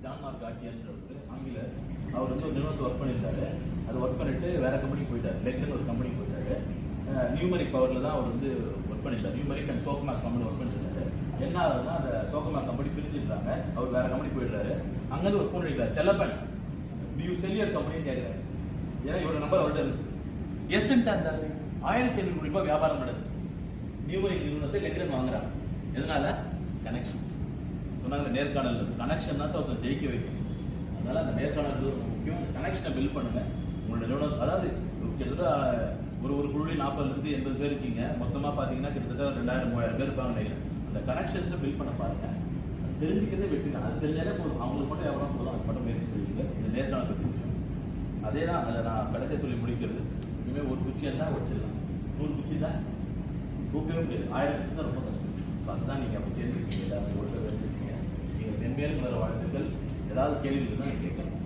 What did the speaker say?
John R காட்டியான்றவர் ஆங்கிலர். அவர் வந்து ஒரு நிறுவனத்தை ஒர்க் பண்ணியிருந்தாரு. அது ஒர்க் பண்ணிட்டு வேற கம்பெனிக்கு போயிட்டார். லெக்னு ஒரு கம்பெனிக்கு போயிட்டாரு. நியூமரிக் பவரில் தான் அவர் வந்து ஒர்க் பண்ணியிருந்தார். நியூமரிக் அண்ட் சோக்கமாக் கம்பெனி ஒர்க் பண்ணியிருந்தாரு. என்ன ஆகுதுன்னா அந்த சோக்கமாக் கம்பெனி பிரிஞ்சுட்டாங்க. அவர் வேற கம்பெனி போயிடுறாரு. அங்கேருந்து ஒரு ஃபோன் அடிக்கிறார். செல்லப்பன் யூ செல்லியர் கம்பெனின்னு கேட்குறாரு. ஏன்னா இவரோட நம்பர் அவர்கிட்ட இருக்கு. எஸ்ன்ட்டா இருந்தாரு. 1500 கோடி ரூபாய் வியாபாரம் பண்ணுது. நியூமரிக் நிறுவனத்தை லெக்ரன் வாங்குறாங்க. எதனால? கனெக்ஷன். சொன்னாங்க நேர்காணல் கனெக்ஷன் தான் ஒருத்தர் ஜெயிக்க வைக்கும். அதனால அந்த நேர்காணல் ரொம்ப முக்கியம். அந்த கனெக்ஷனை பில்ட் பண்ணுங்க. உங்களோட நிறுவனம் அதாவது கிட்டத்தட்ட ஒரு குழுவில் 40 to 80 பேர் இருக்கீங்க. மொத்தமாக பார்த்தீங்கன்னா கிட்டத்தட்ட 2000-3000 பேர் இருப்பாங்க நினைக்கிறேன். அந்த கனெக்ஷன்ஸை பில்ட் பண்ண பாருங்க. தெரிஞ்சுக்கிறதே வெற்றி தான். அது தெரிஞ்சாலே போதும். அவங்களுக்கு மட்டும் எவ்வளோ போதும் அது மட்டும் முயற்சி செய்வீங்க. இது நேர்காணல் பற்றி விஷயம். அதே தான் அதை நான் கடைசியாக சொல்லி முடிக்கிறது. இனிமேல் ஒரு குச்சி இருந்தால் உடச்சிடலாம். 100 குச்சி தான் தூக்கவே முடியாது. 1000 குச்சி தான் ரொம்ப கஷ்டம். அதுதான் நீங்கள் அப்போ சேர்ந்துருக்கீங்க. எல்லாரும் ஒருத்தர் வச்சுருக்கீங்க. நீங்கள் மென்மேலும் வர வாழ்த்துக்கள். ஏதாவது கேள்வி இருந்தால் கேட்கலாம்.